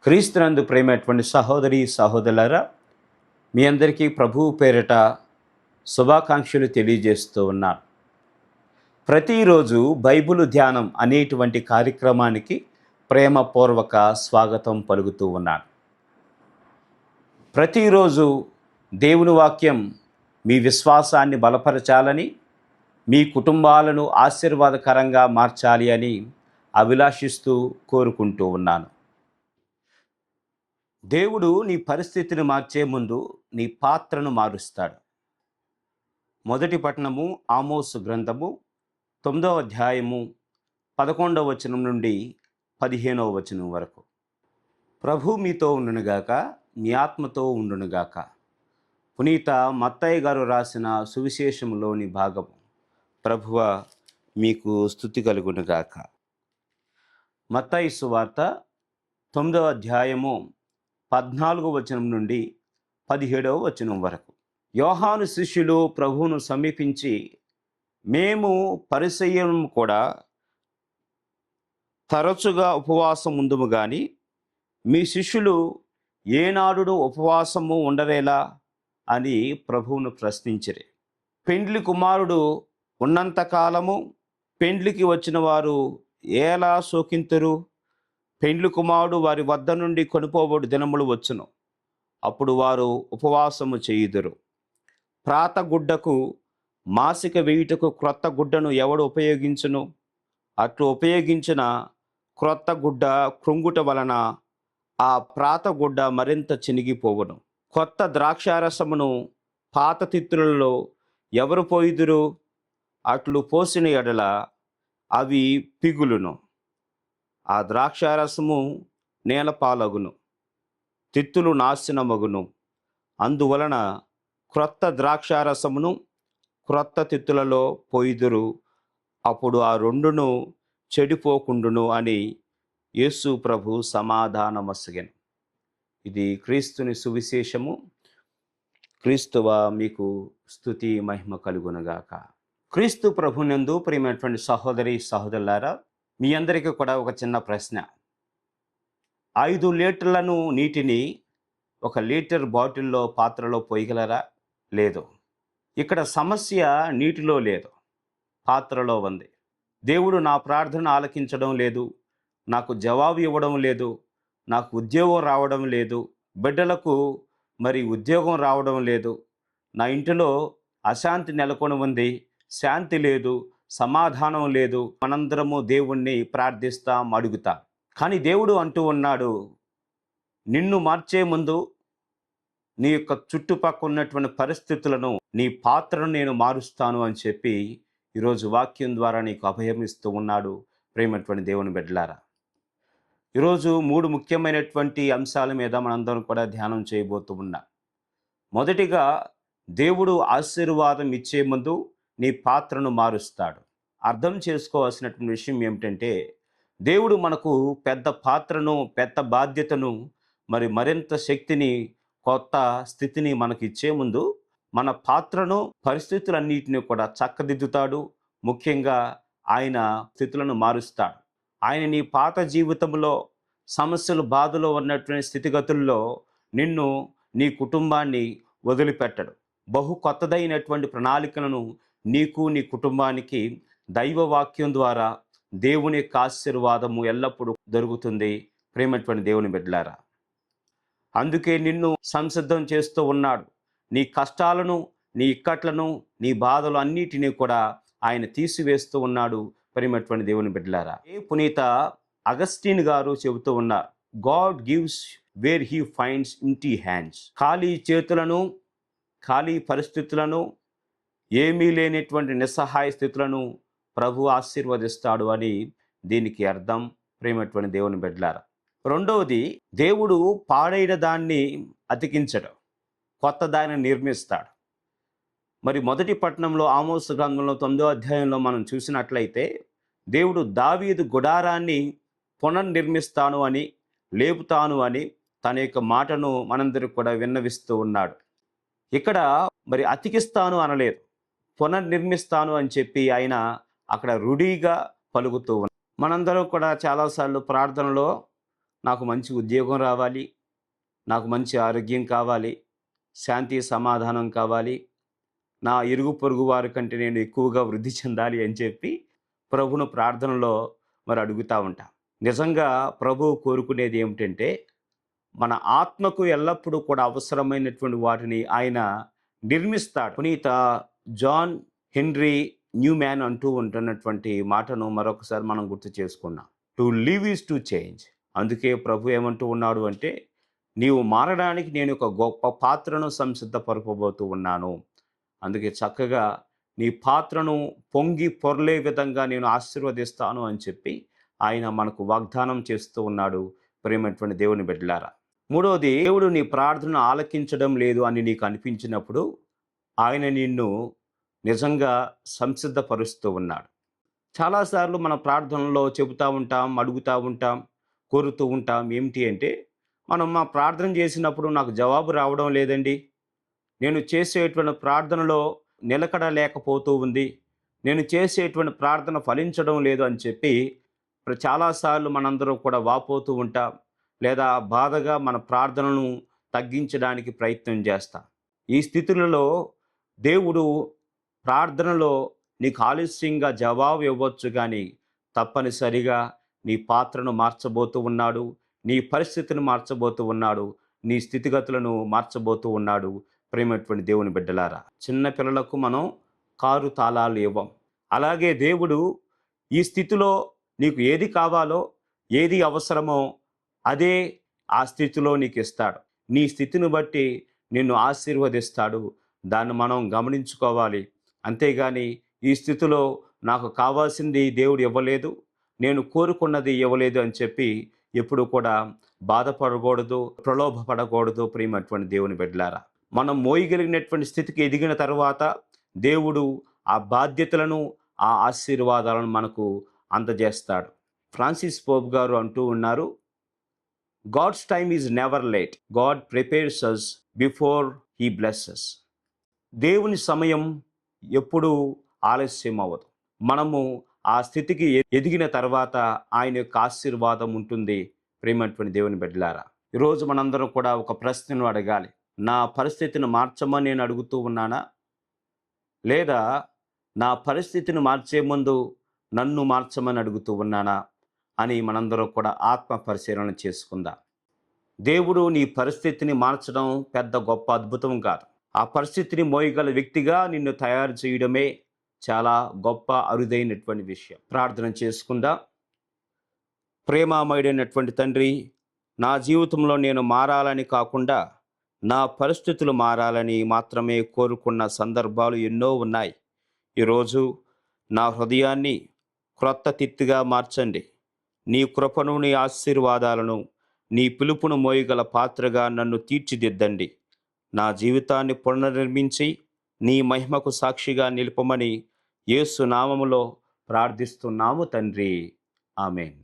క్రీస్తునందు ప్రేమైనటువంటి సహోదరి సహోదరులారా, మీ అందరికీ ప్రభువు పేరిట శుభాకాంక్షలు తెలియజేస్తూ ఉన్నాను. ప్రతిరోజు బైబిలు ధ్యానం అనేటువంటి కార్యక్రమానికి ప్రేమపూర్వక స్వాగతం పలుకుతూ ఉన్నాను. ప్రతిరోజు దేవుని వాక్యం మీ విశ్వాసాన్ని బలపరచాలని, మీ కుటుంబాలను ఆశీర్వాదకరంగా మార్చాలి అని అభిలాషిస్తూ కోరుకుంటూ ఉన్నాను. దేవుడు నీ పరిస్థితిని మార్చే ముందు నీ పాత్రను మారుస్తాడు. మొదటి పట్టణము ఆమోసు గ్రంథము 9వ అధ్యాయము 11వ వచనం నుండి 15వ వచనం వరకు. ప్రభు మీతో ఉండునుగాక, మీ ఆత్మతో ఉండునుగాక. పునీత మత్తయి గారు రాసిన సువిశేషములోని భాగము. ప్రభువ మీకు స్తుతి కలుగునుగాక. మత్తయి సువార్త 9వ అధ్యాయము 14వ వచనం నుండి 17వ వచనం వరకు. యోహాను శిష్యులు ప్రభువును సమీపించి, మేము పరిసయ్యులము కూడా తరచుగా ఉపవాసం ఉందుము గాని మీ శిష్యులు ఏనాడు ఉపవాసము ఉండరేలా అని ప్రభువును ప్రశ్నించిరి. పెండ్లి కుమారుడు ఉన్నంతకాలము పెండ్లికి వచ్చిన వారు ఎలా శోకింతురు? పెండ్లి కుమారుడు వారి వద్ద నుండి కొనుపోబడు దినములు వచ్చును, అప్పుడు వారు ఉపవాసము చేయుదురు. ప్రాతగుడ్డకు మాసిక వేయుటకు క్రొత్త గుడ్డను ఎవడు ఉపయోగించును? అట్లు ఉపయోగించిన క్రొత్త గుడ్డ కృంగుట వలన ఆ ప్రాతగుడ్డ మరింత చినిగిపోవును. కొత్త ద్రాక్షారసమును పాత తిత్తులలో ఎవరు పోయుదురు? అట్లు పోసిన ఎడల అవి పిగులును, ఆ ద్రాక్షారసము నేలపాలగును, తిత్తులు నాశనమగును. అందువలన క్రొత్త ద్రాక్షారసమును క్రొత్త తిత్తులలో పోయిదురు, అప్పుడు ఆ రెండును చెడిపోకుండును అని యేసు ప్రభు సమాధానమసగెను. ఇది క్రీస్తుని సువిశేషము. క్రీస్తువ మీకు స్తుతి మహిమ కలుగునుగాక. క్రీస్తు ప్రభునందు ప్రియమైనటువంటి సహోదరి సహోదరులారా, మీ అందరికీ కూడా ఒక చిన్న ప్రశ్న. 5 లీటర్లను నీటిని 1 లీటర్ బాటిల్లో పాత్రలో పోయగలరా? లేదు. ఇక్కడ సమస్య నీటిలో లేదు, పాత్రలో ఉంది. దేవుడు నా ప్రార్థన ఆలకించడం లేదు, నాకు జవాబు ఇవ్వడం లేదు, నాకు ఉద్యోగం రావడం లేదు, బిడ్డలకు ఉద్యోగం రావడం లేదు, నా ఇంటిలో అశాంతి నెలకొని ఉంది, శాంతి లేదు, సమాధానం లేదు. మనందరము దేవుణ్ణి ప్రార్థిస్తాం, అడుగుతాం. కానీ దేవుడు అంటూ ఉన్నాడు, నిన్ను మార్చే ముందు నీ యొక్క చుట్టుపక్కల ఉన్నటువంటి పరిస్థితులను, నీ పాత్రను నేను మారుస్తాను అని చెప్పి ఈరోజు వాక్యం ద్వారా నీకు అభయమిస్తూ ఉన్నాడు. ప్రేమటువంటి దేవుని బిడ్డలారా, ఈరోజు 3 ముఖ్యమైనటువంటి అంశాల మీద మనందరం కూడా ధ్యానం చేయబోతూ ఉన్నాం. మొదటిగా, దేవుడు ఆశీర్వాదం ఇచ్చే ముందు నీ పాత్రను మారుస్తాడు. అర్థం చేసుకోవాల్సినటువంటి విషయం ఏమిటంటే, దేవుడు మనకు పెద్ద పాత్రను, పెద్ద బాధ్యతను, మరింత శక్తిని, కొత్త స్థితిని మనకి ఇచ్చే ముందు మన పాత్రను, పరిస్థితులన్నిటిని కూడా చక్కదిద్దుతాడు. ముఖ్యంగా ఆయన స్థితులను మారుస్తాడు. ఆయన నీ పాత జీవితంలో సమస్యలు, బాధలో ఉన్నటువంటి స్థితిగతుల్లో నిన్ను, నీ కుటుంబాన్ని వదిలిపెట్టడు. బహు కొత్తదైనటువంటి ప్రణాళికలను నీకు, నీ కుటుంబానికి దైవవాక్యం ద్వారా దేవుని యొక్క ఆశీర్వాదము ఎల్లప్పుడూ దొరుకుతుంది. ప్రేమటువంటి దేవుని బిడ్డలారా, అందుకే నిన్ను సంసిద్ధం చేస్తూ ఉన్నాడు. నీ కష్టాలను, నీ ఇక్కట్లను, నీ బాధలు అన్నిటినీ కూడా ఆయన తీసివేస్తూ ఉన్నాడు. ప్రేమటువంటి దేవుని బిడ్డలారా, పునీత అగస్టిన్ గారు చెబుతూ ఉన్నారు, God gives where he finds empty hands. ఖాళీ చేతులను, ఖాళీ పరిస్థితులను, ఏమీ లేనటువంటి నిస్సహాయ స్థితులను ప్రభు ఆశీర్వదిస్తాడు అని దీనికి అర్థం. ప్రేమటువంటి దేవుని బిడ్డలారా, రెండవది, దేవుడు పాడైన దాన్ని అతికించడు, కొత్త దాన్ని నిర్మిస్తాడు. మొదటి పట్టణంలో ఆమోసు గ్రంథంలో 9వ అధ్యాయంలో మనం చూసినట్లయితే, దేవుడు దావీదు గుడారాన్ని పునర్నిర్మిస్తాను అని, లేపుతాను అని తన యొక్క మాటను మనందరికి కూడా విన్నవిస్తూ ఉన్నాడు. ఇక్కడ అతికిస్తాను అనలేదు, పునర్నిర్మిస్తాను అని చెప్పి ఆయన అక్కడ రుడిగా పలుకుతూ ఉన్నాడు. మనందరం కూడా చాలాసార్లు ప్రార్థనలో నాకు మంచి ఉద్యోగం రావాలి, నాకు మంచి ఆరోగ్యం కావాలి, శాంతి సమాధానం కావాలి, నా ఇరుగు పొరుగు వారి కంటే నేను ఎక్కువగా వృద్ధి చెందాలి అని చెప్పి ప్రభువును ప్రార్థనలో మరి అడుగుతూ ఉంటాం. నిజంగా ప్రభువు కోరుకునేది ఏమిటంటే మన ఆత్మకు ఎల్లప్పుడూ కూడా అవసరమైనటువంటి వాటిని ఆయన నిర్మిస్తాడు. పునీత జాన్ హెన్రీ న్యూమ్యాన్ అంటూ ఉంటున్నటువంటి మాటను మరొకసారి మనం గుర్తు చేసుకున్నాం. To live is to change. అందుకే ప్రభు ఏమంటూ ఉన్నాడు అంటే, నీవు మారడానికి నేను ఒక గొప్ప పాత్రను సంసిద్ధపరపబోతూ ఉన్నాను. అందుకే చక్కగా నీ పాత్రను పొంగి పొర్లే విధంగా నేను ఆశీర్వదిస్తాను అని చెప్పి ఆయన మనకు వాగ్దానం చేస్తూ ఉన్నాడు. ప్రేమైనటువంటి దేవుని బిడ్డలారా, మూడవది, దేవుడు నీ ప్రార్థనను ఆలకించడం లేదు అని నీకు అనిపించినప్పుడు ఆయన నిన్ను నిజంగా సంసిద్ధపరుస్తూ ఉన్నాడు. చాలాసార్లు మన ప్రార్థనలో చెబుతూ ఉంటాం, అడుగుతూ ఉంటాం, కోరుతూ ఉంటాం. ఏమిటి అంటే, మనం మా ప్రార్థన చేసినప్పుడు నాకు జవాబు రావడం లేదండి, నేను చేసేటువంటి ప్రార్థనలో నిలకడ లేకపోతూ ఉంది, నేను చేసేటువంటి ప్రార్థన ఫలించడం లేదు అని చెప్పి చాలాసార్లు మనందరం కూడా వాపోతూ ఉంటాం, లేదా బాధగా మన ప్రార్థనను తగ్గించడానికి ప్రయత్నం చేస్తాం. ఈ స్థితులలో దేవుడు ప్రార్థనలో నీకు ఆలస్యంగా జవాబు ఇవ్వచ్చు, కానీ తప్పనిసరిగా నీ పాత్రను మార్చబోతూ ఉన్నాడు, నీ పరిస్థితిని మార్చబోతూ ఉన్నాడు, నీ స్థితిగతులను మార్చబోతూ ఉన్నాడు. ప్రేమైనటువంటి దేవుని బిడ్డలారా, చిన్న పిల్లలకు మనం కారు తాళాలు ఇవ్వం. అలాగే దేవుడు ఈ స్థితిలో నీకు ఏది కావాలో, ఏది అవసరమో అదే ఆ స్థితిలో నీకు ఇస్తాడు. నీ స్థితిని బట్టి నిన్ను ఆశీర్వదిస్తాడు. దాన్ని మనం గమనించుకోవాలి. అంతేగాని ఈ స్థితిలో నాకు కావాల్సింది దేవుడు ఇవ్వలేదు, నేను కోరుకున్నది ఇవ్వలేదు అని చెప్పి ఎప్పుడు కూడా బాధపడకూడదు, ప్రలోభపడకూడదు. ప్రియమైనటువంటి దేవుని బిడ్డలారా, మనం మోయగలిగినటువంటి స్థితికి ఎదిగిన తర్వాత దేవుడు ఆ బాధ్యతలను, ఆ ఆశీర్వాదాలను మనకు అందజేస్తాడు. ఫ్రాన్సిస్ పోప్ గారు అంటూ ఉన్నారు, God's time is never late, God prepares us before he blesses. దేవుని సమయం ఎప్పుడూ ఆలస్యం అవ్వదు. మనము ఆ స్థితికి ఎదిగిన తర్వాత ఆయన యొక్క ఆశీర్వాదం ఉంటుంది. ప్రేమైనటువంటి దేవుని బిడ్డలారా, ఈరోజు మనందరం కూడా ఒక ప్రశ్నను అడగాలి. నా పరిస్థితిని మార్చమని నేను అడుగుతూ ఉన్నానా, లేదా నా పరిస్థితిని మార్చే ముందు నన్ను మార్చమని అడుగుతూ ఉన్నానా అని మనందరం కూడా ఆత్మ పరిశీలన చేసుకుందాం. దేవుడు నీ పరిస్థితిని మార్చడం పెద్ద గొప్ప అద్భుతం కాదు. ఆ పరిస్థితిని మోయగల వ్యక్తిగా నిన్ను తయారు చేయడమే చాలా గొప్ప అరుదైనటువంటి విషయం. ప్రార్థన చేసుకుందాం. ప్రేమామయుడైనటువంటి తండ్రి, నా జీవితంలో నేను మారాలని కాకుండా నా పరిస్థితులు మారాలని మాత్రమే కోరుకున్న సందర్భాలు ఎన్నో ఉన్నాయి. ఈరోజు నా హృదయాన్ని క్రొత్త తిత్తిగా మార్చండి. నీ కృపను, నీ ఆశీర్వాదాలను, నీ పిలుపును మోయగల పాత్రగా నన్ను తీర్చిదిద్దండి. నా జీవితాన్ని పునర్నిర్మించి నీ మహిమకు సాక్షిగా నిలుపమని యేసు నామములో ప్రార్థిస్తున్నాము తండ్రి. ఆమేన్.